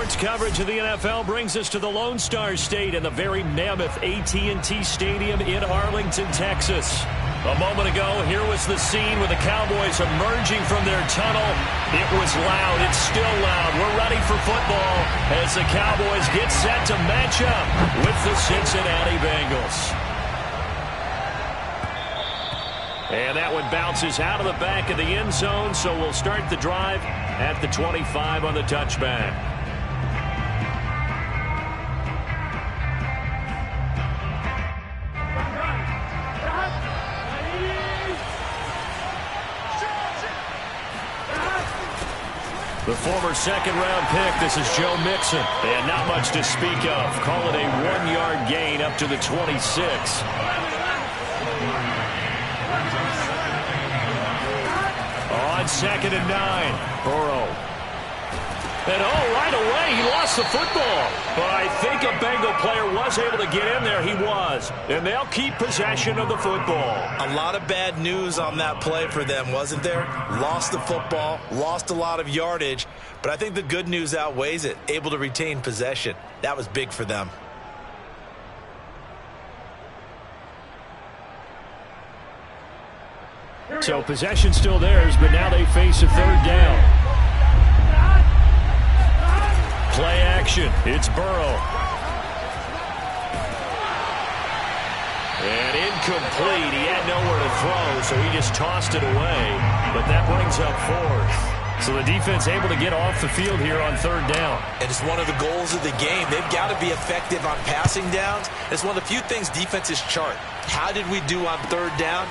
Sports coverage of the NFL brings us to the Lone Star State and the very mammoth AT&T Stadium in Arlington, Texas. A moment ago, here was the scene with the Cowboys emerging from their tunnel. It was loud. It's still loud. We're ready for football as the Cowboys get set to match up with the Cincinnati Bengals. And that one bounces out of the back of the end zone, so we'll start the drive at the 25 on the touchback. The former second-round pick, this is Joe Mixon. And not much to speak of. Call it a 1-yard gain up to the 26. On 2nd and 9, Burrow. And right away, he lost the football. But I think a Bengal player was able to get in there. He was. And they'll keep possession of the football. A lot of bad news on that play for them, wasn't there? Lost the football, lost a lot of yardage. But I think the good news outweighs it. Able to retain possession. That was big for them. So possession still theirs, but now they face a 3rd down. Play action. It's Burrow. And incomplete. He had nowhere to throw, so he just tossed it away. But that brings up 4th. So the defense able to get off the field here on 3rd down. And it's one of the goals of the game. They've got to be effective on passing downs. It's one of the few things defenses chart. How did we do on 3rd down?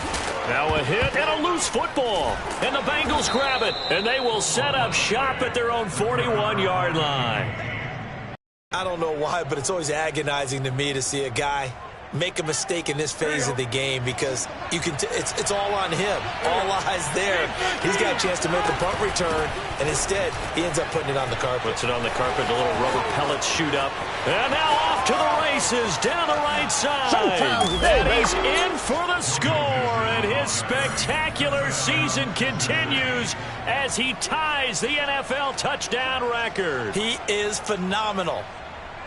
Now a hit and a loose football. And the Bengals grab it. And they will set up shop at their own 41-yard line. I don't know why, but it's always agonizing to me to see a guy make a mistake in this phase of the game because you can it's all on him. All eyes there. He's got a chance to make a punt return, and instead he ends up putting it on the carpet. Puts it on the carpet, the little rubber pellets shoot up. And now off to the races down the right side. And he's in for the score, and his spectacular season continues as he ties the NFL touchdown record. He is phenomenal.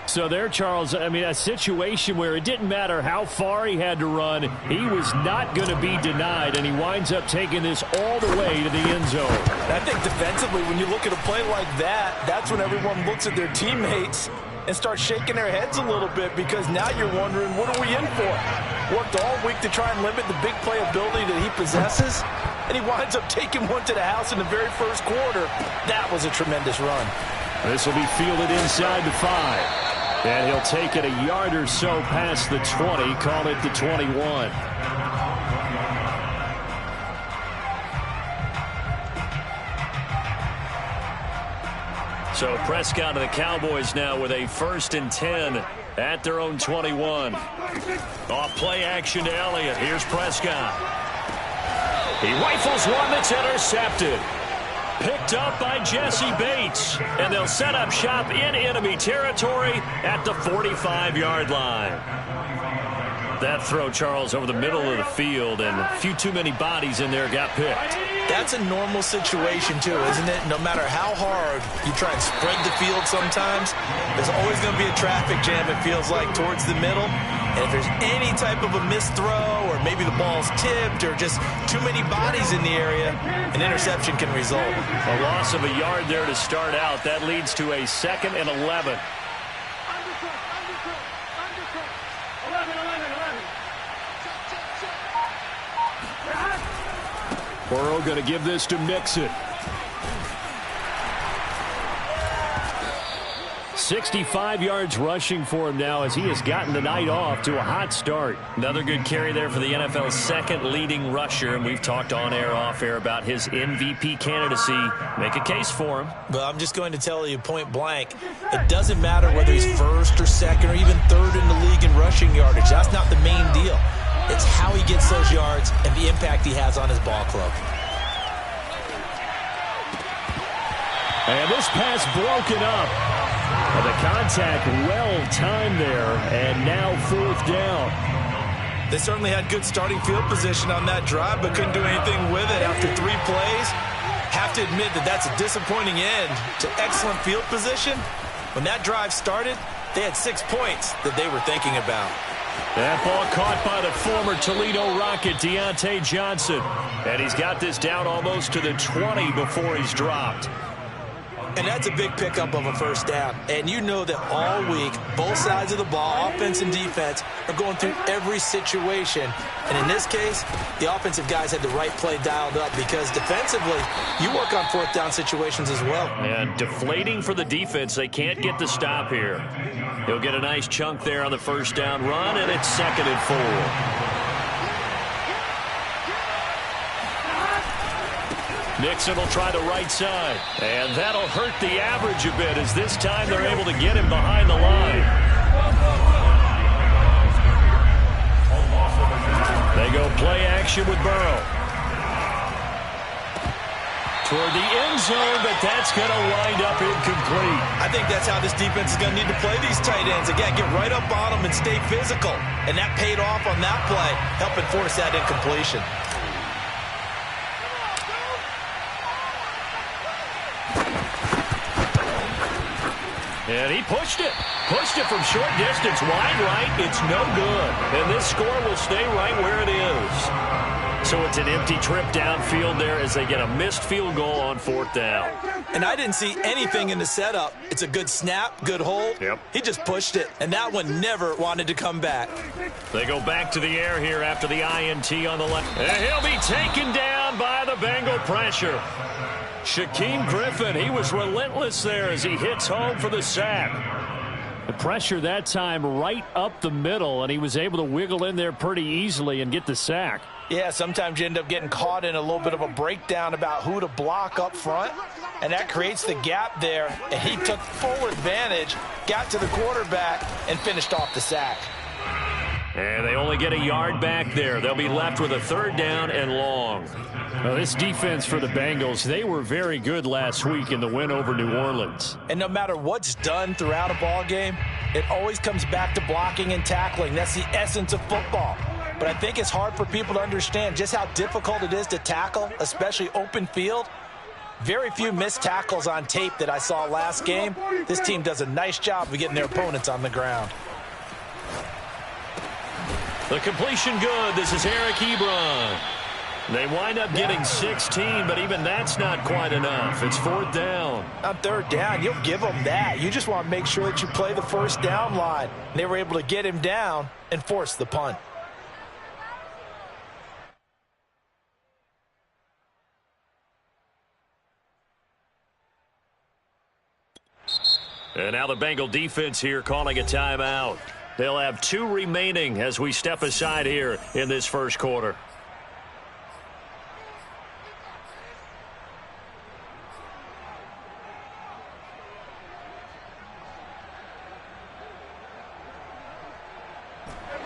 So there, Charles, I mean, a situation where it didn't matter how far he had to run, he was not going to be denied, and he winds up taking this all the way to the end zone. I think defensively, when you look at a play like that, that's when everyone looks at their teammates and starts shaking their heads a little bit because now you're wondering, what are we in for? Worked all week to try and limit the big play ability that he possesses, and he winds up taking one to the house in the very first quarter. That was a tremendous run. This will be fielded inside the 5. And he'll take it a yard or so past the 20, call it the 21. So Prescott and the Cowboys now with a 1st and 10 at their own 21. Off play action to Elliott. Here's Prescott. He rifles one that's intercepted. Picked up by Jesse Bates. And they'll set up shop in enemy territory at the 45-yard line. That throw, Charles, over the middle of the field, and a few too many bodies in there got picked. That's a normal situation, too, isn't it? No matter how hard you try and spread the field sometimes, there's always going to be a traffic jam, it feels like, towards the middle. And if there's any type of a missed throw or maybe the ball's tipped or just too many bodies in the area, an interception can result. A loss of a yard there to start out. That leads to a 2nd and 11. Burrow going to give this to Mixon. 65 yards rushing for him now as he has gotten the night off to a hot start. Another good carry there for the NFL's 2nd leading rusher, and we've talked on air, off air about his MVP candidacy. Make a case for him. But I'm just going to tell you point blank, it doesn't matter whether he's 1st or 2nd or even 3rd in the league in rushing yardage. That's not the main deal. It's how he gets those yards and the impact he has on his ball club. And this pass broken up. And the contact well-timed there, and now 4th down. They certainly had good starting field position on that drive, but couldn't do anything with it after 3 plays. Have to admit that that's a disappointing end to excellent field position, When that drive started, they had 6 points that they were thinking about. That ball caught by the former Toledo Rocket, Deontay Johnson. And he's got this down almost to the 20 before he's dropped. And that's a big pickup of a first down. And you know that all week, both sides of the ball, offense and defense, are going through every situation. And in this case, the offensive guys had the right play dialed up because defensively, you work on fourth down situations as well. And deflating for the defense. They can't get the stop here. He'll get a nice chunk there on the first down run, and it's 2nd and 4. Nixon will try the right side, and that'll hurt the average a bit as this time they're able to get him behind the line. They go play action with Burrow. Toward the end zone, but that's going to wind up incomplete. I think that's how this defense is going to need to play these tight ends. Again, get right up on them and stay physical. And that paid off on that play, helping force that incompletion. And he pushed it. Pushed it from short distance. Wide right. It's no good. And this score will stay right where it is. So it's an empty trip downfield there as they get a missed field goal on 4th down. And I didn't see anything in the setup. It's a good snap, good hold. Yep. He just pushed it, and that one never wanted to come back. They go back to the air here after the INT on the left. And he'll be taken down by the Bengal pressure. Shaquem Griffin, he was relentless there as he hits home for the sack. The pressure that time right up the middle, and he was able to wiggle in there pretty easily and get the sack. Yeah, sometimes you end up getting caught in a little bit of a breakdown about who to block up front, and that creates the gap there, and he took full advantage, got to the quarterback, and finished off the sack. And they only get a yard back there. They'll be left with a 3rd down and long. Well, this defense for the Bengals, they were very good last week in the win over New Orleans. And no matter what's done throughout a ball game, it always comes back to blocking and tackling. That's the essence of football. But I think it's hard for people to understand just how difficult it is to tackle, especially open field. Very few missed tackles on tape that I saw last game. This team does a nice job of getting their opponents on the ground. The completion good. This is Eric Ebron. They wind up getting 16, but even that's not quite enough. It's 4th down. On 3rd down, you'll give them that. You just want to make sure that you play the first down line. And they were able to get him down and force the punt. And now the Bengal defense here calling a timeout. They'll have 2 remaining as we step aside here in this first quarter.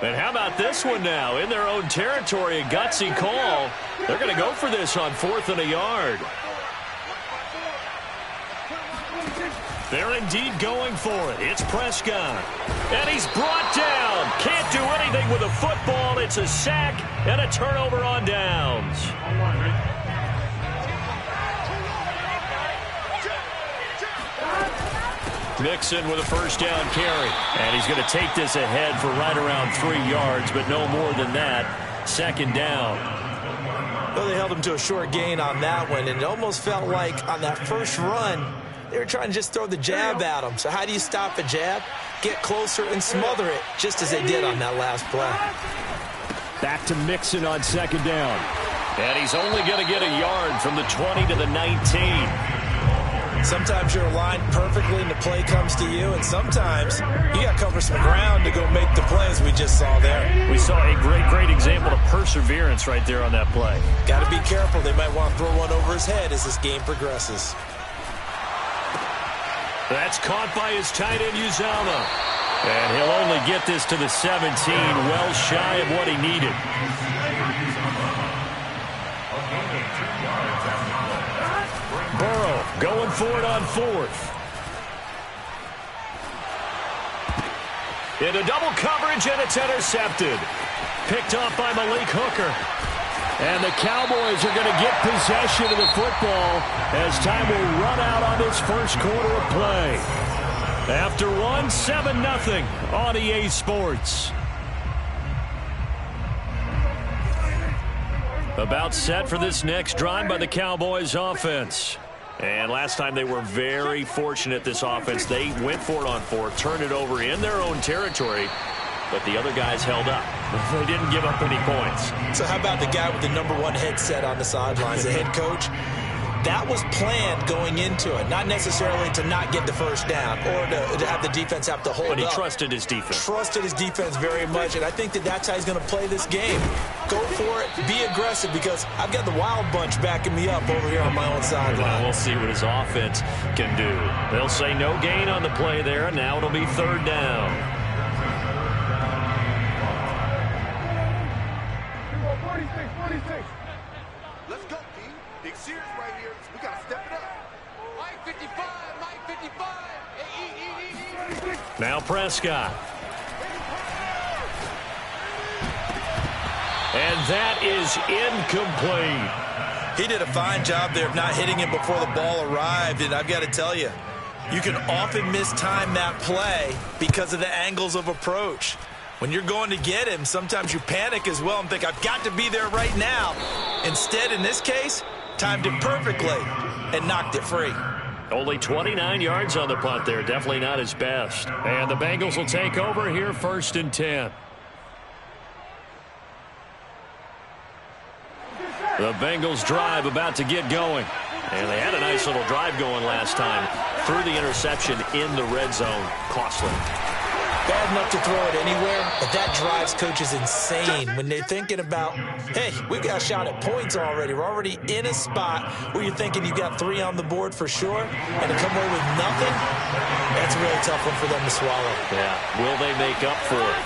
And how about this one now? In their own territory, a gutsy call. They're going to go for this on 4th and a yard. They're indeed going for it. It's Prescott. And he's brought down. Can't do anything with a football. It's a sack and a turnover on downs. Mixon with a first down carry. And he's going to take this ahead for right around 3 yards, but no more than that. 2nd down. Well, they held him to a short gain on that one, and it almost felt like on that first run, they were trying to just throw the jab at him. So how do you stop a jab? Get closer and smother it, just as they did on that last play. Back to Mixon on 2nd down. And he's only going to get a yard from the 20 to the 19. Sometimes you're aligned perfectly and the play comes to you, and sometimes you got to cover some ground to go make the plays we just saw there. We saw a great example of perseverance right there on that play. Got to be careful. They might want to throw one over his head as this game progresses. That's caught by his tight end, Uzama. And he'll only get this to the 17, well shy of what he needed. Burrow going for it on 4th. Into double coverage, and it's intercepted. Picked off by Malik Hooker. And the Cowboys are going to get possession of the football as time will run out on this first quarter of play. After one, 7-0 on EA Sports. About set for this next drive by the Cowboys offense. And last time they were very fortunate, this offense. They went for it on fourth, turned it over in their own territory, but the other guys held up. They didn't give up any points. So how about the guy with the #1 headset on the sidelines, the head coach? That was planned going into it, not necessarily to not get the first down or to have the defense have to hold up. But he trusted his defense. Trusted his defense very much, and I think that's how he's going to play this game. Go for it, be aggressive, because I've got the wild bunch backing me up over here on my own sideline. We'll see what his offense can do. They'll say no gain on the play there, and now it'll be 3rd down. Let's go, team. Big Sears right here. We got to step it up. Mike 55, Mike 55. Hey, Now Prescott. And that is incomplete. He did a fine job there of not hitting him before the ball arrived, and I've got to tell you, you can often mistime that play because of the angles of approach. When you're going to get him, sometimes you panic as well and think, I've got to be there right now. Instead, in this case, timed it perfectly and knocked it free. Only 29 yards on the punt there. Definitely not his best. And the Bengals will take over here 1st and 10. The Bengals drive about to get going. And they had a nice little drive going last time. Threw the interception in the red zone. Costly. Bad enough to throw it anywhere, but that drives coaches insane when they're thinking about, hey, we've got a shot at points already. We're already in a spot where you're thinking you got 3 on the board for sure, and to come away with nothing, that's a really tough one for them to swallow. Yeah, will they make up for it?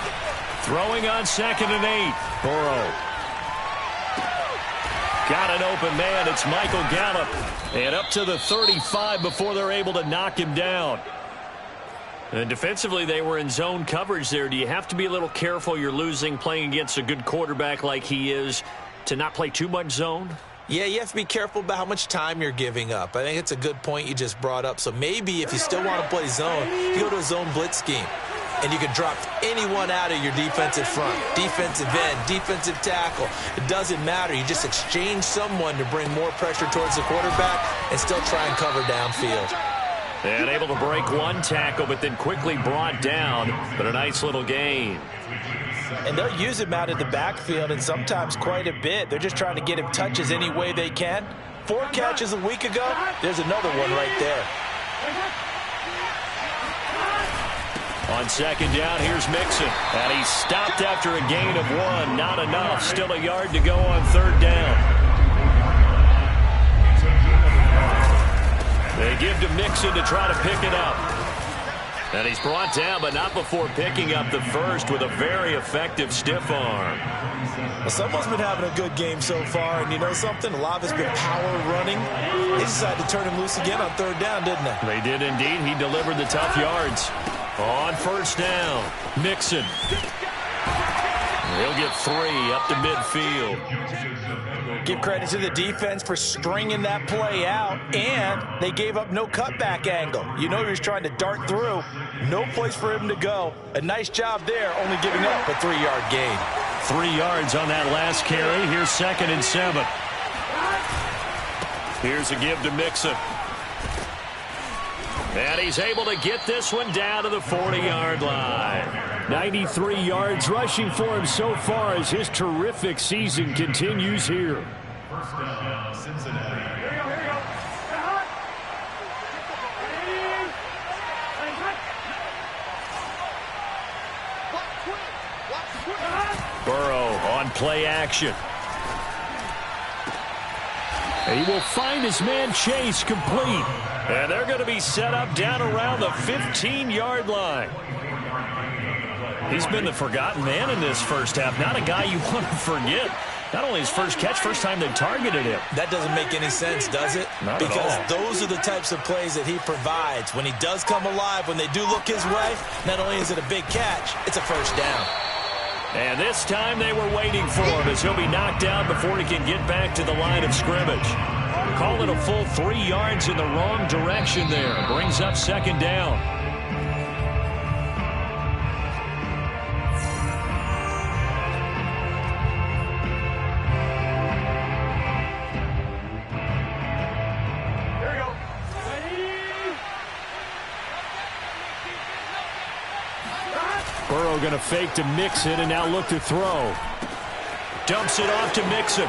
Throwing on 2nd and 8. Burrow. Got an open man. It's Michael Gallup. And up to the 35 before they're able to knock him down. And defensively, they were in zone coverage there. Do you have to be a little careful? You're losing playing against a good quarterback like he is to not play too much zone? Yeah, you have to be careful about how much time you're giving up. I think it's a good point you just brought up. So maybe if you still want to play zone, you go to a zone blitz scheme. And you can drop anyone out of your defensive front, defensive end, defensive tackle. It doesn't matter. You just exchange someone to bring more pressure towards the quarterback and still try and cover downfield. And able to break one tackle, but then quickly brought down. But a nice little gain. And they'll use him out of the backfield, and sometimes quite a bit. They're just trying to get him touches any way they can. 4 catches a week ago. There's another one right there. On 2nd down, here's Mixon. And he's stopped after a gain of 1. Not enough. Still a yard to go on 3rd down. They give to Mixon to try to pick it up. And he's brought down, but not before picking up the first with a very effective stiff arm. Well, someone's been having a good game so far, and you know something? A lot of it's been power running. They decided to turn him loose again on 3rd down, didn't they? They did indeed. He delivered the tough yards. On 1st down, Mixon. He'll get 3 up to midfield. Give credit to the defense for stringing that play out, and they gave up no cutback angle. You know he was trying to dart through. No place for him to go. A nice job there, only giving up a 3-yard gain. 3 yards on that last carry. Here's 2nd and 7. Here's a give to Mixon. And he's able to get this one down to the 40-yard line. 93 yards rushing for him so far as his terrific season continues here. First down, Cincinnati. Burrow on play action. He will find his man Chase complete. And they're going to be set up down around the 15-yard line. He's been the forgotten man in this first half. Not a guy you want to forget. Not only his first catch, first time they've targeted him. That doesn't make any sense, does it? Not because at all. those are the types of plays that he provides. When he does come alive, when they do look his way, not only is it a big catch, it's a first down. And this time they were waiting for him as he'll be knocked down before he can get back to the line of scrimmage. Call it a full 3 yards in the wrong direction there. Brings up 2nd down. Burrow going to fake to Mixon and now look to throw. Dumps it off to Mixon.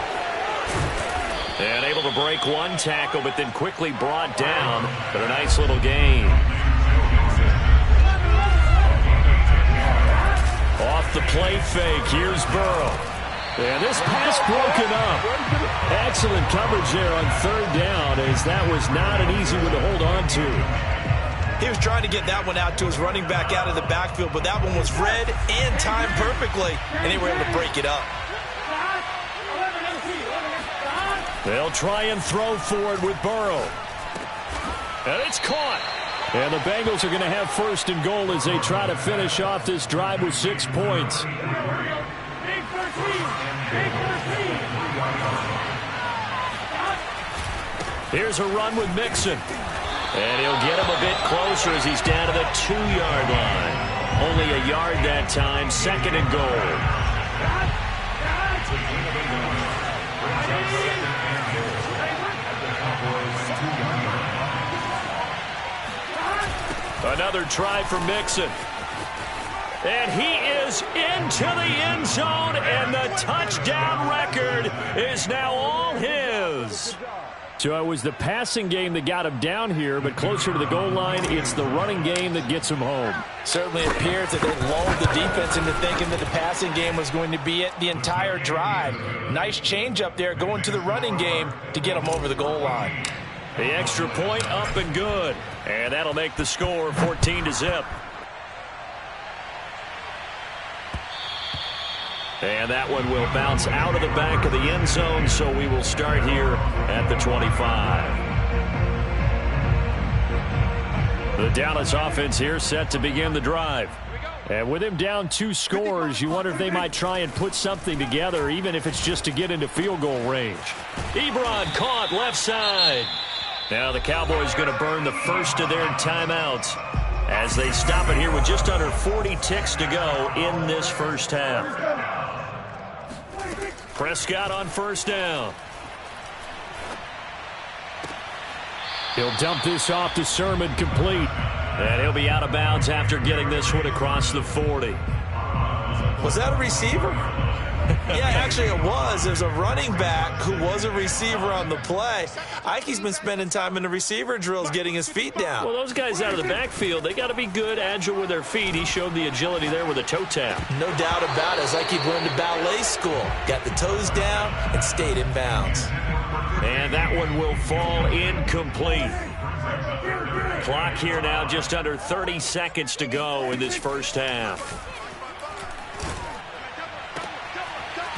And able to break one tackle, but then quickly brought down. But a nice little gain. Off the play fake, here's Burrow. And this pass broken up. Excellent coverage there on third down, as that was not an easy one to hold on to. He was trying to get that one out to his running back out of the backfield, but that one was read and timed perfectly, and they were able to break it up. They'll try and throw forward with Burrow. And it's caught. And the Bengals are going to have first and goal as they try to finish off this drive with 6 points. Here's a run with Mixon. And he'll get him a bit closer as he's down to the 2-yard line. Only a yard that time, second and goal. Another try for Mixon. And he is into the end zone, and the touchdown record is now all his. So it was the passing game that got him down here, but closer to the goal line, it's the running game that gets him home. Certainly appears that they lulled the defense into thinking that the passing game was going to be it the entire drive. Nice change up there going to the running game to get him over the goal line. The extra point up and good. And that'll make the score 14-0. And that one will bounce out of the back of the end zone, so we will start here at the 25. The Dallas offense here set to begin the drive. And with him down 2 scores, you wonder if they might try and put something together, even if it's just to get into field goal range. Ebron caught left side. Now the Cowboys going to burn the first of their timeouts as they stop it here with just under 40 ticks to go in this first half. Prescott on first down. He'll dump this off to Sermon, complete. And he'll be out of bounds after getting this one across the 40. Was that a receiver? Yeah, actually it was. There's a running back who was a receiver on the play. Ike's been spending time in the receiver drills getting his feet down. Well, those guys out of the backfield, they got to be good, agile with their feet. He showed the agility there with a toe tap. No doubt about it. It's like he learned to ballet school. Got the toes down and stayed in bounds. And that one will fall incomplete. Clock here now, just under 30 seconds to go in this first half.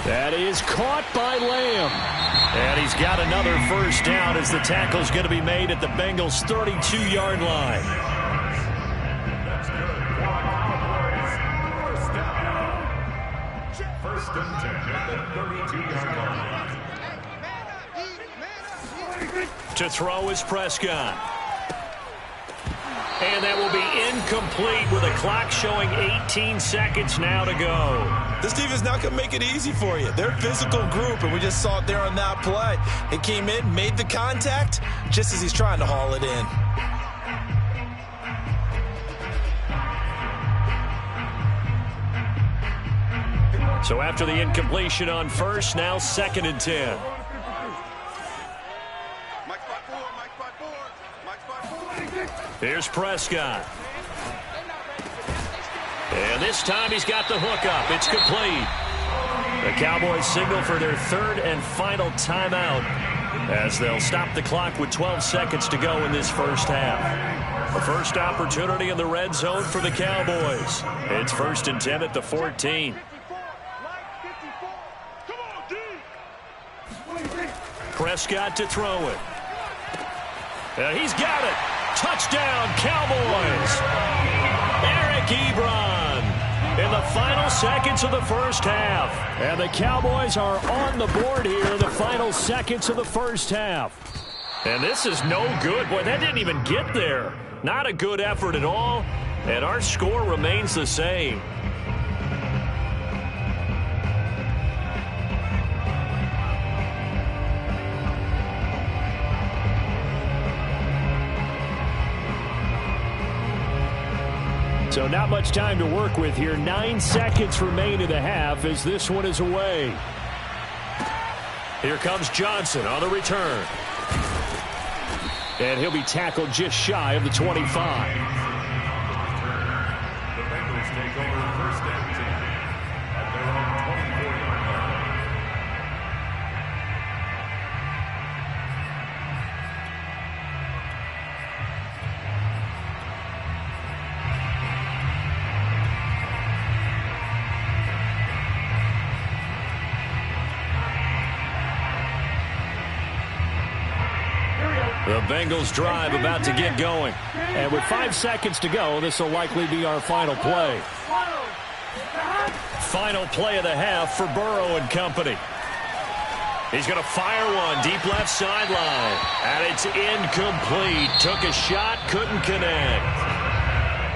That is caught by Lamb. And he's got another first down as the tackle's going to be made at the Bengals' 32-yard line. First and 10 at the 32-yard line. To throw is Prescott. And that will be incomplete with a clock showing 18 seconds now to go. This defense not going to make it easy for you. They're a physical group, and we just saw it there on that play. It came in, made the contact, just as he's trying to haul it in. So after the incompletion on first, now second and 10. Here's Prescott. And this time he's got the hook up. It's complete. The Cowboys signal for their third and final timeout as they'll stop the clock with 12 seconds to go in this first half. A first opportunity in the red zone for the Cowboys. It's first and 10 at the 14. Prescott to throw it. He's got it. Touchdown, Cowboys. Eric Ebron in the final seconds of the first half. And the Cowboys are on the board here in the final seconds of the first half. And this is no good. Boy, that didn't even get there. Not a good effort at all. And our score remains the same. So not much time to work with here. 9 seconds remain in the half as this one is away. Here comes Johnson on the return. And he'll be tackled just shy of the 25. The Bengals take over first and 10 at their own 24-yard line. The Bengals drive about to get going. And with 5 seconds to go, this will likely be our final play. Final play of the half for Burrow and company. He's going to fire one deep left sideline. And it's incomplete. Took a shot, couldn't connect.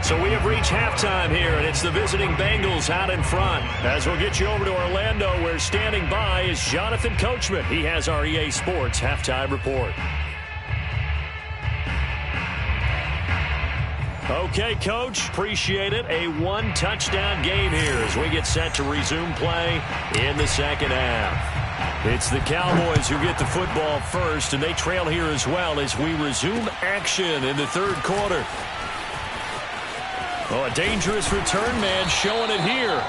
So we have reached halftime here, and it's the visiting Bengals out in front. As we'll get you over to Orlando, where standing by is Jonathan Coachman. He has our EA Sports halftime report. Okay, Coach, appreciate it. A one-touchdown game here as we get set to resume play in the second half. It's the Cowboys who get the football first, and they trail here as well as we resume action in the third quarter. Oh, a dangerous return man showing it here.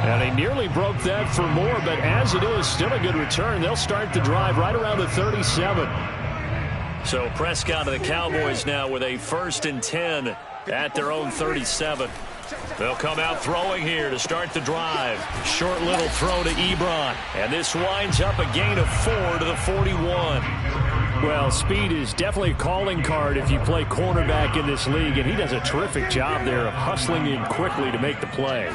And he nearly broke that for more, but as it is, still a good return. They'll start the drive right around the 37. So Prescott and the Cowboys now with a 1st and 10 at their own 37. They'll come out throwing here to start the drive. Short little throw to Ebron. And this winds up a gain of 4 to the 41. Well, speed is definitely a calling card if you play cornerback in this league, and he does a terrific job there of hustling in quickly to make the play.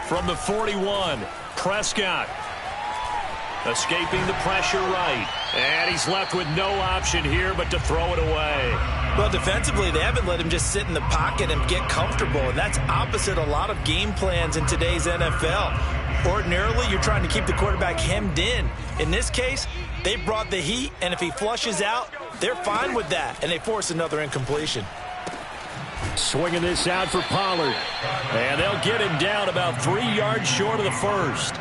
From the 41, Prescott escaping the pressure right. And he's left with no option here but to throw it away. Well, defensively, they haven't let him just sit in the pocket and get comfortable, and that's opposite a lot of game plans in today's NFL. Ordinarily, you're trying to keep the quarterback hemmed in. In this case, they brought the heat, and if he flushes out, they're fine with that, and they force another incompletion. Swinging this out for Pollard. And they'll get him down about 3 yards short of the first.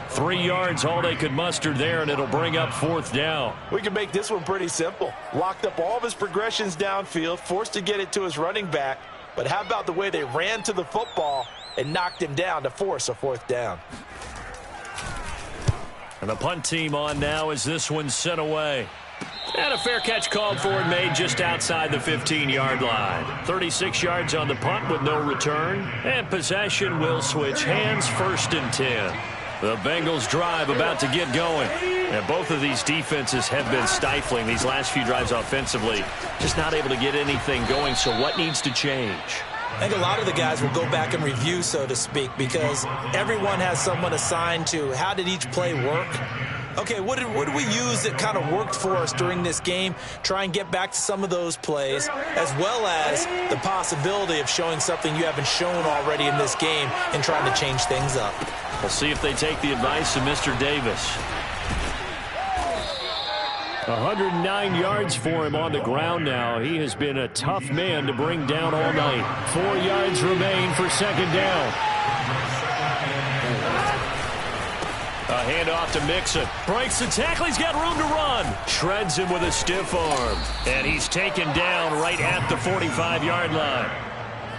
3 yards, all they could muster there, and it'll bring up 4th down. We can make this one pretty simple. Locked up all of his progressions downfield, forced to get it to his running back. But how about the way they ran to the football and knocked him down to force a 4th down? And the punt team on now as this one's sent away. And a fair catch called for and made just outside the 15-yard line. 36 yards on the punt with no return. And possession will switch hands, 1st and 10. The Bengals drive about to get going. And both of these defenses have been stifling these last few drives offensively. Just not able to get anything going, so what needs to change? I think a lot of the guys will go back and review, so to speak, because everyone has someone assigned to how did each play work. Okay, what did we use that kind of worked for us during this game? Try and get back to some of those plays, as well as the possibility of showing something you haven't shown already in this game and trying to change things up. We'll see if they take the advice of Mr. Davis. 109 yards for him on the ground now. He has been a tough man to bring down all night. 4 yards remain for 2nd down. A handoff to Mixon. Breaks the tackle. He's got room to run. Shreds him with a stiff arm. And he's taken down right at the 45-yard line.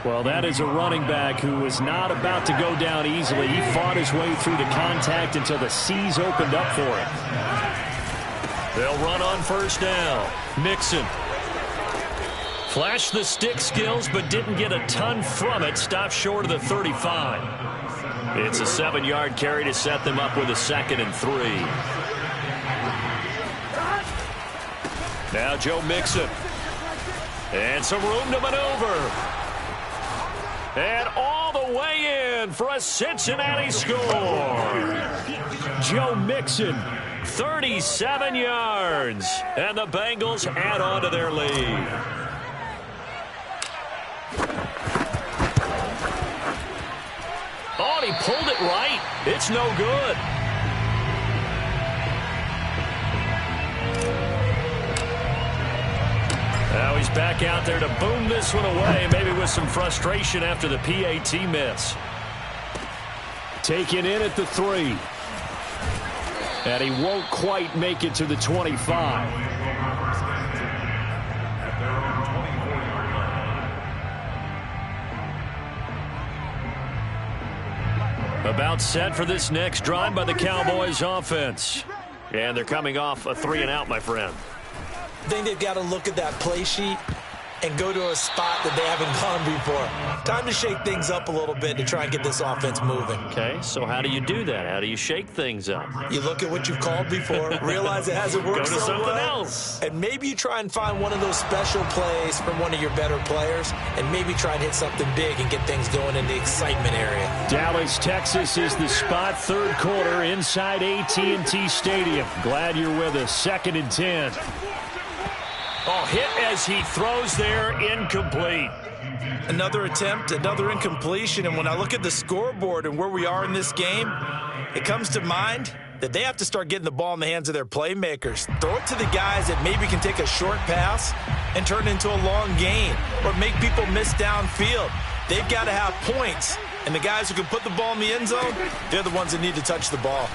Well, that is a running back who was not about to go down easily. He fought his way through the contact until the seas opened up for him. They'll run on 1st down. Mixon. Flashed the stick skills, but didn't get a ton from it. Stopped short of the 35. It's a 7-yard carry to set them up with a 2nd and 3. Now Joe Mixon. And some room to maneuver. And all the way in for a Cincinnati score. Joe Mixon, 37 yards. And the Bengals add on to their lead. Oh, and he pulled it right. It's no good. Now he's back out there to boom this one away, maybe with some frustration after the PAT miss. Taken in at the 3. And he won't quite make it to the 25. About set for this next drive by the Cowboys offense. And they're coming off a 3-and-out, my friend. I think they've got to look at that play sheet and go to a spot that they haven't gone before. Time to shake things up a little bit to try and get this offense moving. Okay, so how do you do that? How do you shake things up? You look at what you've called before, realize it hasn't worked Go to so something well, else. and maybe you try and find one of those special plays from one of your better players, and maybe try and hit something big and get things going in the excitement area. Dallas, Texas is the spot, third quarter inside AT&T Stadium. Glad you're with us. 2nd and 10. Oh, hit as he throws there, incomplete. Another attempt, another incompletion, and when I look at the scoreboard and where we are in this game, it comes to mind that they have to start getting the ball in the hands of their playmakers. Throw it to the guys that maybe can take a short pass and turn it into a long gain or make people miss downfield. They've got to have points, and the guys who can put the ball in the end zone, they're the ones that need to touch the ball.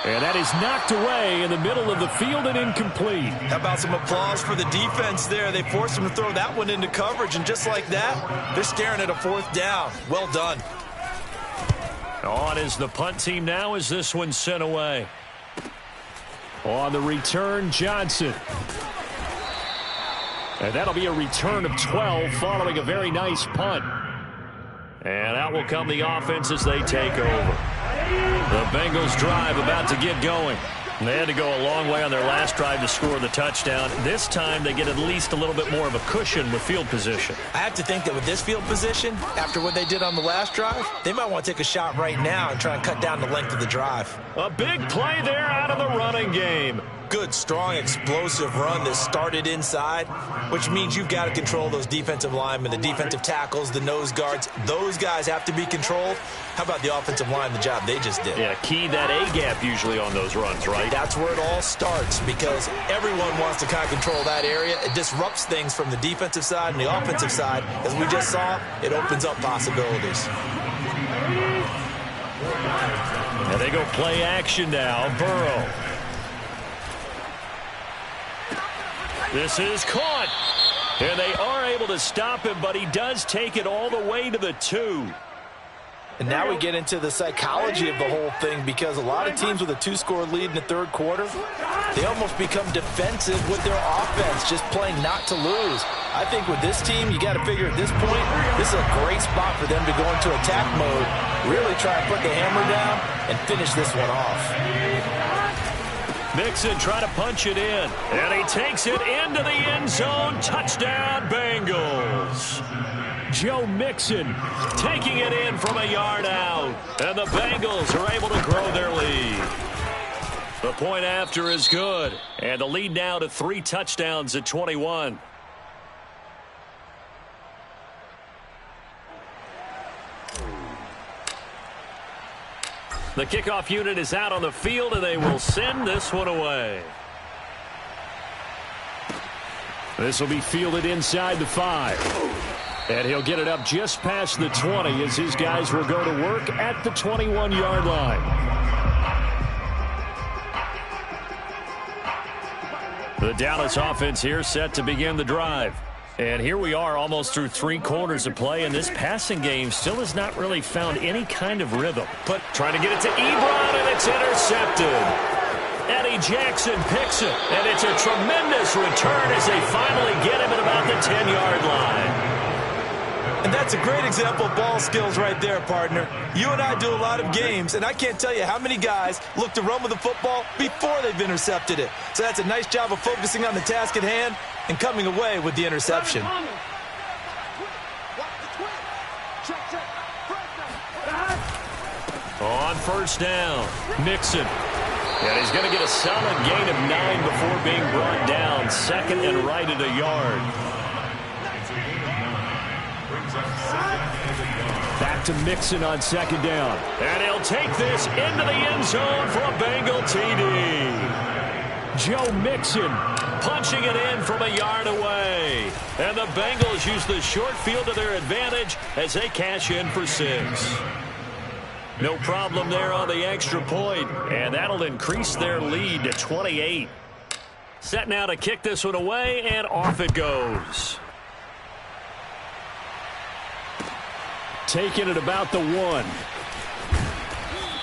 And that is knocked away in the middle of the field and incomplete. How about some applause for the defense there? They forced him to throw that one into coverage, and just like that, they're staring at a 4th down. Well done. On is the punt team now as this one's sent away. On the return, Johnson. And that'll be a return of 12 following a very nice punt. And out will come the offense as they take over. The Bengals drive about to get going. They had to go a long way on their last drive to score the touchdown. This time they get at least a little bit more of a cushion with field position. I have to think that with this field position, after what they did on the last drive, they might want to take a shot right now and try and cut down the length of the drive. A big play there out of the running game. Good, strong, explosive run that started inside, which means you've got to control those defensive linemen, the defensive tackles, the nose guards. Those guys have to be controlled. How about the offensive line, the job they just did? Yeah, key that A-gap usually on those runs, right? That's where it all starts because everyone wants to kind of control that area. It disrupts things from the defensive side and the offensive side. As we just saw, it opens up possibilities. And they go play action now. Burrow. This is caught. And they are able to stop him, but he does take it all the way to the 2. And now we get into the psychology of the whole thing because a lot of teams with a 2-score lead in the 3rd quarter, they almost become defensive with their offense, just playing not to lose. I think with this team, you got to figure at this point, this is a great spot for them to go into attack mode, really try and put the hammer down and finish this one off. Mixon trying to punch it in, and he takes it into the end zone. Touchdown, Bengals. Joe Mixon taking it in from a yard out, and the Bengals are able to grow their lead. The point after is good, and the lead now to 3 touchdowns at 21. The kickoff unit is out on the field, and they will send this one away. This will be fielded inside the 5. And he'll get it up just past the 20 as his guys will go to work at the 21-yard line. The Dallas offense here set to begin the drive. And here we are almost through 3 quarters of play, and this passing game still has not really found any kind of rhythm. But trying to get it to Ebron, and it's intercepted. Eddie Jackson picks it, and it's a tremendous return as they finally get him at about the 10-yard line. And that's a great example of ball skills right there, partner. You and I do a lot of games, and I can't tell you how many guys look to run with the football before they've intercepted it. So that's a nice job of focusing on the task at hand and coming away with the interception. On first down, Mixon. And he's going to get a solid gain of 9 before being brought down. 2nd and right at a yard. Back to Mixon on 2nd down. And he'll take this into the end zone for a Bengal TD. Joe Mixon punching it in from a yard away. And the Bengals use the short field to their advantage as they cash in for 6. No problem there on the extra point, and that'll increase their lead to 28. Set now to kick this one away, and off it goes. Taking it about the 1.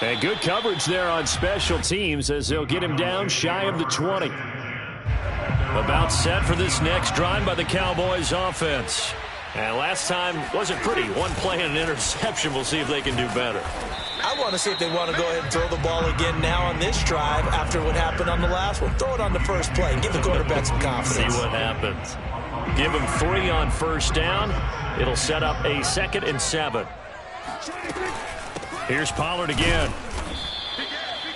And good coverage there on special teams as they'll get him down shy of the 20. About set for this next drive by the Cowboys offense. And last time wasn't pretty. One play and an interception. We'll see if they can do better. I want to see if they want to go ahead and throw the ball again now on this drive after what happened on the last one. Throw it on the first play and give the quarterback some confidence. See what happens. Give him 3 on first down. It'll set up a 2nd and 7. Here's Pollard again.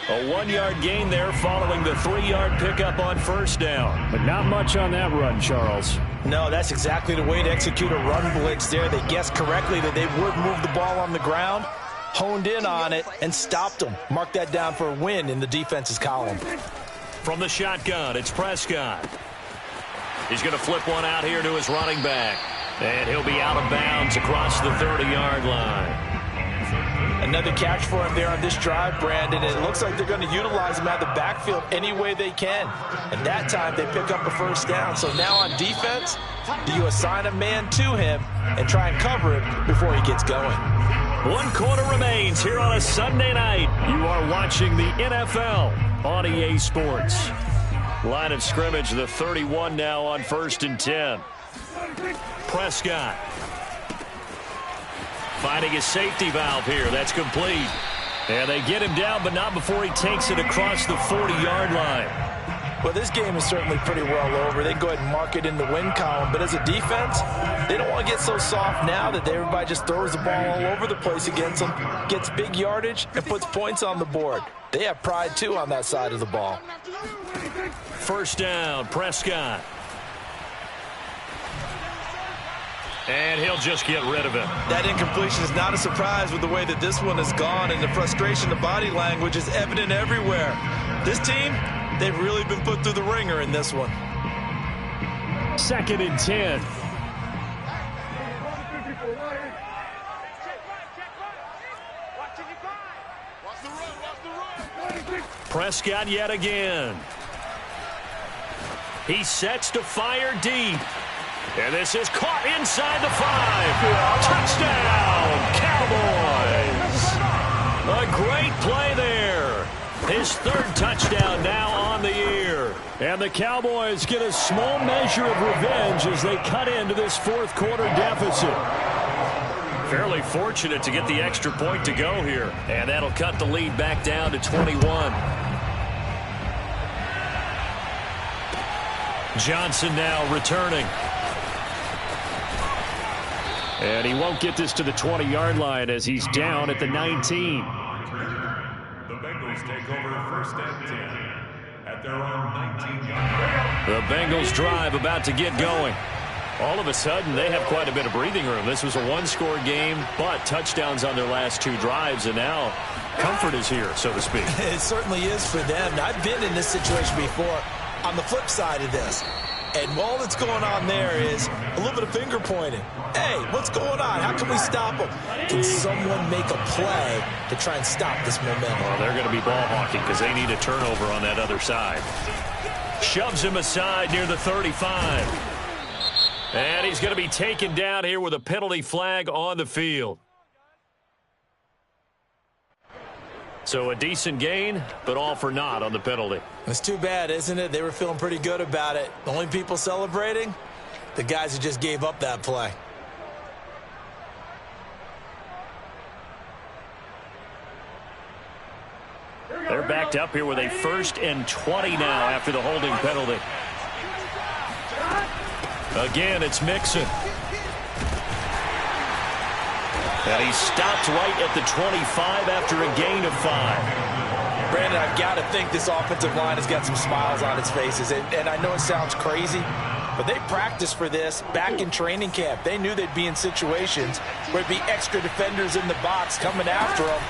A 1-yard gain there following the 3-yard pickup on first down. But not much on that run, Charles. No, that's exactly the way to execute a run blitz there. They guessed correctly that they would move the ball on the ground, honed in on it, and stopped them. Mark that down for a win in the defense's column. From the shotgun, it's Prescott. He's going to flip one out here to his running back. And he'll be out of bounds across the 30-yard line. Another catch for him there on this drive, Brandon. It looks like they're going to utilize him out of the backfield any way they can. And that time they pick up a first down. So now on defense, do you assign a man to him and try and cover him before he gets going? 1 quarter remains here on a Sunday night. You are watching the NFL on EA Sports. Line of scrimmage, the 31 now on 1st and 10. Prescott finding his safety valve here. That's complete. And they get him down, but not before he takes it across the 40-yard line. Well, this game is certainly pretty well over. They can go ahead and mark it in the win column. But as a defense, they don't want to get so soft now that everybody just throws the ball all over the place against them, gets big yardage, and puts points on the board. They have pride, too, on that side of the ball. First down, Prescott. And he'll just get rid of it. That incompletion is not a surprise with the way that this one has gone, and the frustration, the body language is evident everywhere. This team, they've really been put through the ringer in this one. 2nd and 10. Prescott yet again. He sets to fire deep. And this is caught inside the 5. Touchdown, Cowboys! A great play there. His 3rd touchdown now on the year. And the Cowboys get a small measure of revenge as they cut into this 4th quarter deficit. Fairly fortunate to get the extra point to go here. And that'll cut the lead back down to 21. Johnson now returning. And he won't get this to the 20-yard line as he's down at the 19. The Bengals take over 1st and 10 at their own 19-yard line. The Bengals drive about to get going. All of a sudden, they have quite a bit of breathing room. This was a 1-score game, but touchdowns on their last 2 drives, and now comfort is here, so to speak. It certainly is for them. I've been in this situation before on the flip side of this. And all that's going on there is a little bit of finger pointing. Hey, what's going on? How can we stop them? Can someone make a play to try and stop this momentum? Well, they're going to be ball hawking because they need a turnover on that other side. Shoves him aside near the 35. And he's going to be taken down here with a penalty flag on the field. So a decent gain, but all for naught on the penalty. It's too bad, isn't it? They were feeling pretty good about it. The only people celebrating, the guys who just gave up that play. They're backed up here with a 1st and 20 now after the holding penalty. Again, it's Mixon. And he stopped right at the 25 after a gain of 5. Brandon, I've got to think this offensive line has got some smiles on its faces. And I know it sounds crazy, but they practiced for this back in training camp. They knew they'd be in situations where there'd be extra defenders in the box coming after them,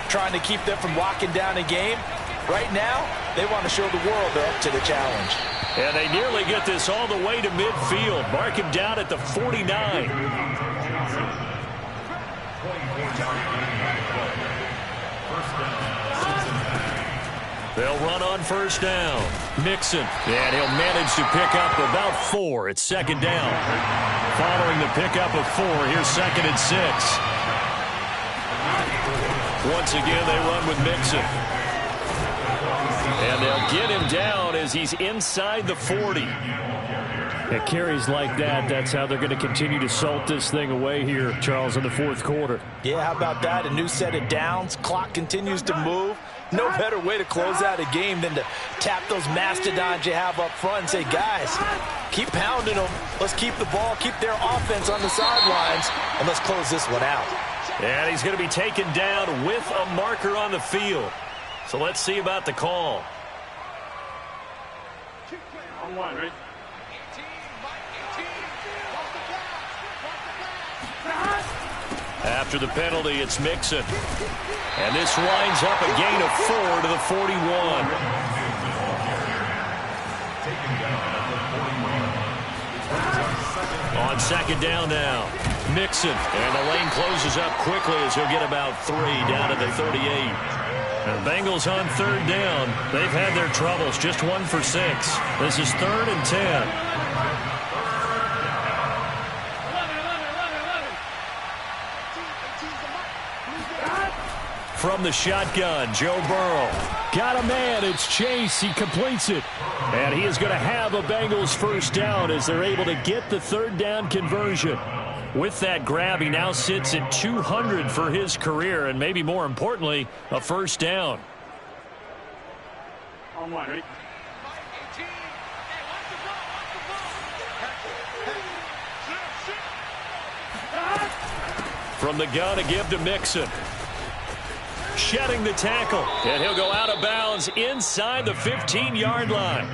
trying to keep them from locking down a game. Right now, they want to show the world they're up to the challenge. And they nearly get this all the way to midfield. Mark him down at the 49. They'll run on first down. Mixon, and he'll manage to pick up about 4. It's second down. Following the pickup of 4, here's 2nd and 6. Once again, they run with Mixon. And they'll get him down as he's inside the 40. At carries like that, that's how they're going to continue to salt this thing away here, Charles, in the fourth quarter. Yeah, how about that? A new set of downs. Clock continues to move. No better way to close out a game than to tap those mastodons you have up front and say, guys, keep pounding them. Let's keep the ball, keep their offense on the sidelines, and let's close this one out. And he's going to be taken down with a marker on the field. So let's see about the call. On one, right? After the penalty, it's Mixon. And this winds up a gain of 4 to the 41. On second down now, Mixon. And the lane closes up quickly as he'll get about 3 down to the 38. And the Bengals on third down. They've had their troubles, just 1 for 6. This is 3rd and 10. From the shotgun, Joe Burrow. Got a man, it's Chase, he completes it. And he is going to have a Bengals first down as they're able to get the third down conversion. With that grab, he now sits at 200 for his career, and maybe more importantly, a first down. On one, right? From the gun, a give to Mixon. Shedding the tackle, and he'll go out of bounds inside the 15-yard line.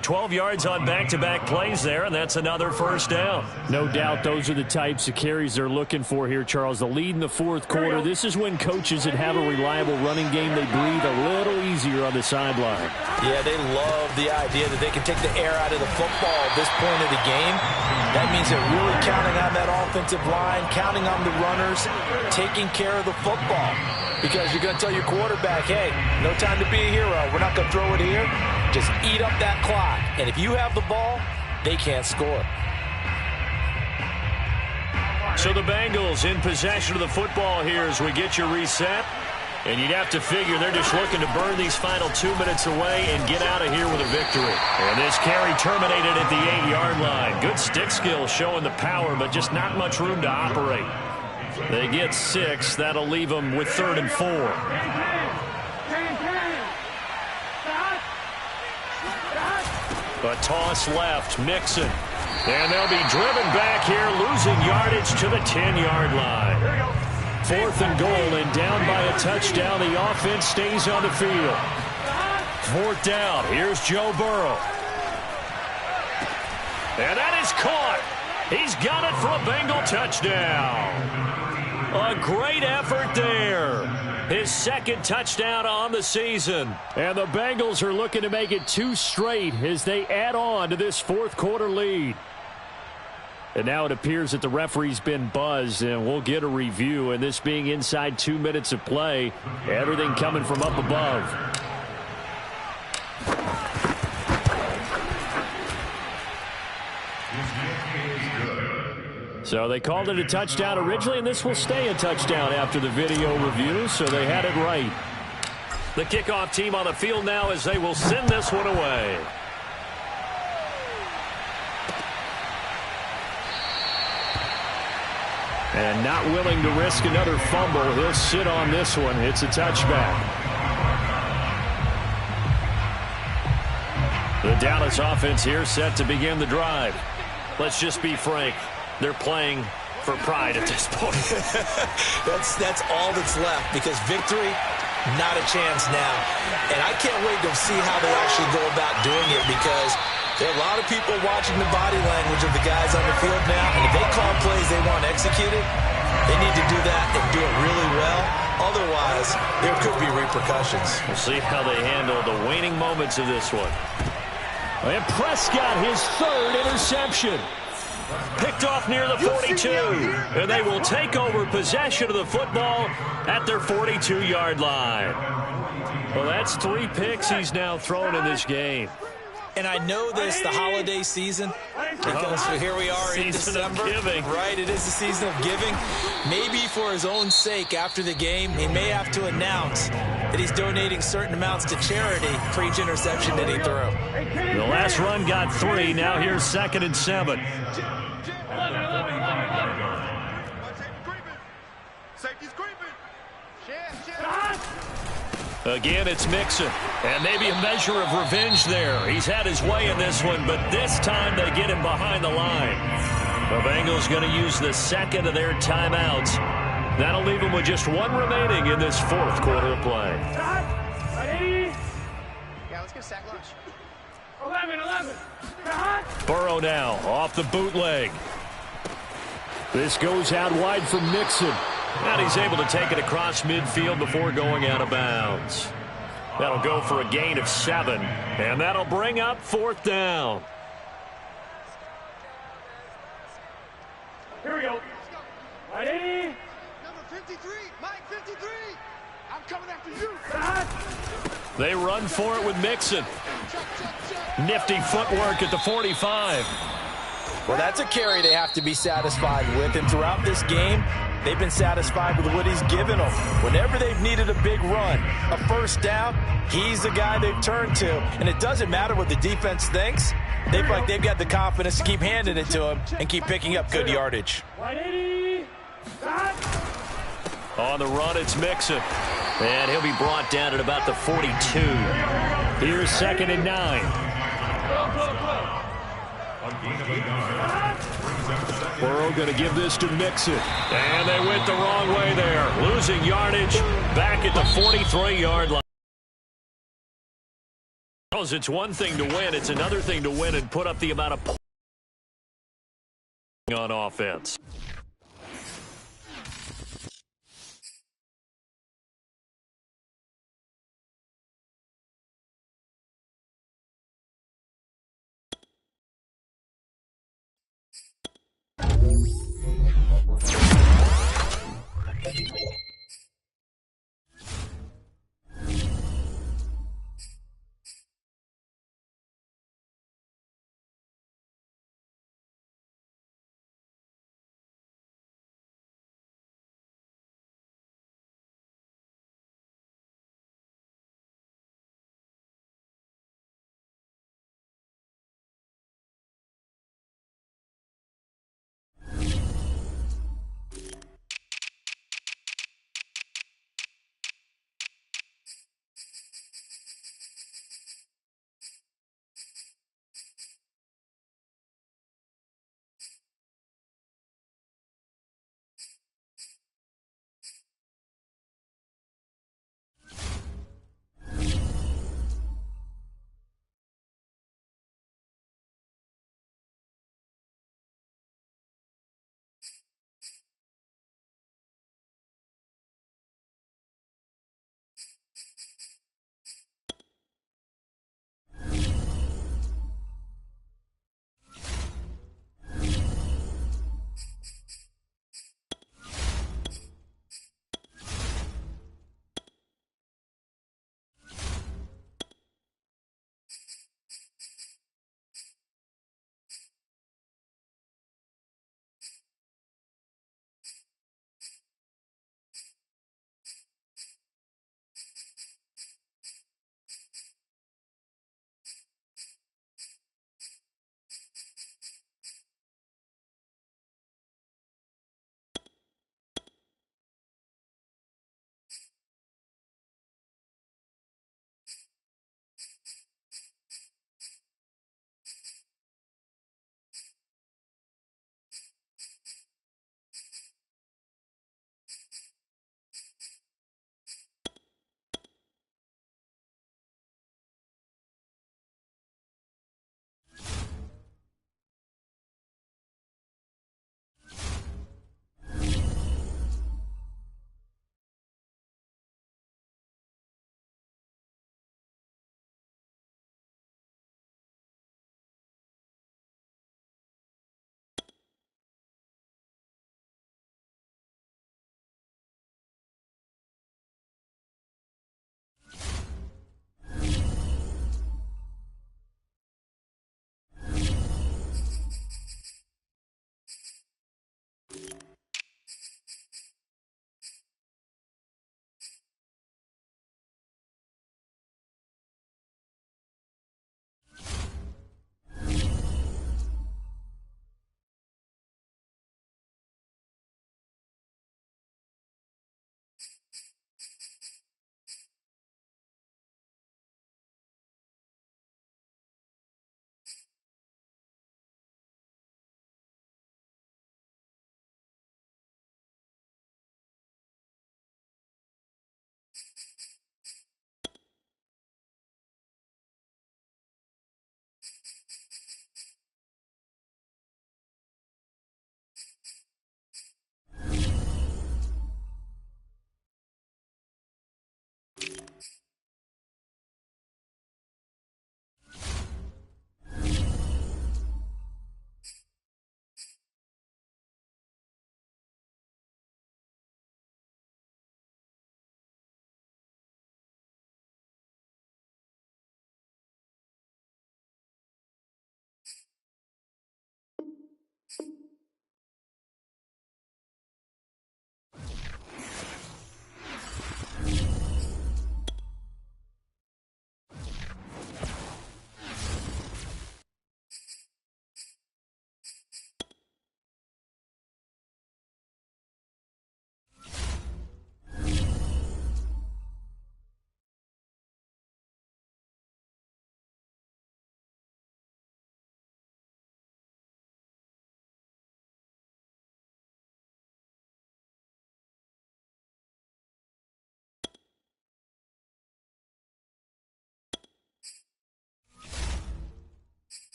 12 yards on back-to-back plays there, and that's another first down. No doubt those are the types of carries they're looking for here, Charles. The lead in the fourth quarter. This is when coaches that have a reliable running game, they breathe a little easier on the sideline. Yeah, they love the idea that they can take the air out of the football at this point of the game. That means they're really counting on that offensive line, counting on the runners, taking care of the football. Because you're going to tell your quarterback, hey, no time to be a hero. We're not going to throw it here. Just eat up that clock. And if you have the ball, they can't score. So the Bengals in possession of the football here as we get you reset. And you'd have to figure they're just looking to burn these final 2 minutes away and get out of here with a victory. And this carry terminated at the 8-yard line. Good stick skill showing the power, but just not much room to operate. They get 6. That'll leave them with 3rd and 4. A toss left, Mixon. And they'll be driven back here, losing yardage to the 10-yard line. 4th and goal, and down by a touchdown. The offense stays on the field. 4th down. Here's Joe Burrow. And that is caught. He's got it for a Bengal touchdown. A great effort there. His 2nd touchdown on the season. And the Bengals are looking to make it 2 straight as they add on to this fourth quarter lead. And now it appears that the referee's been buzzed, and we'll get a review. And this being inside 2 minutes of play, everything coming from up above. So they called it a touchdown originally, and this will stay a touchdown after the video review, so they had it right. The kickoff team on the field now as they will send this one away. And not willing to risk another fumble, he'll sit on this one. It's a touchback. The Dallas offense here set to begin the drive. Let's just be frank. They're playing for pride at this point. That's all that's left, because victory, not a chance now. And I can't wait to see how they actually go about doing it, because there are a lot of people watching the body language of the guys on the field now, and if they call plays they want executed, They need to do that and do it really well. Otherwise, there could be repercussions. We'll see how they handle the waning moments of this one. And Prescott, his third interception. Picked off near the 42. And they will take over possession of the football at their 42-yard line. Well, that's 3 picks he's now thrown in this game. And I know this, the holiday season, because here we are in December. Right, it is the season of giving. Maybe for his own sake after the game, he may have to announce that he's donating certain amounts to charity for each interception that he threw. The last run got 3. Now here's 2nd and 7. Safety's creeping. Again, it's Mixon. And maybe a measure of revenge there. He's had his way in this one, but this time they get him behind the line. The Bengals going to use the second of their timeouts. That'll leave them with just 1 remaining in this 4th quarter of play. Yeah, let's get a sack lunch. 11. Burrow now off the bootleg. This goes out wide for Mixon. And he's able to take it across midfield before going out of bounds. That'll go for a gain of 7. And that'll bring up 4th down. Here we go. Ready? Number 53, Mike 53. I'm coming after you. They run for it with Mixon. Nifty footwork at the 45. Well, that's a carry they have to be satisfied with. And throughout this game, they've been satisfied with what he's given them. Whenever they've needed a big run, a first down, he's the guy they've turned to. And it doesn't matter what the defense thinks. They feel like they've got the confidence to keep handing it to him and keep picking up good yardage. 180. On the run, it's Mixon. And he'll be brought down at about the 42. Here's 2nd and 9. Burrow going to give this to Mixon. And they went the wrong way there. Losing yardage back at the 43-yard line. It's one thing to win. It's another thing to win and put up the amount of points on offense.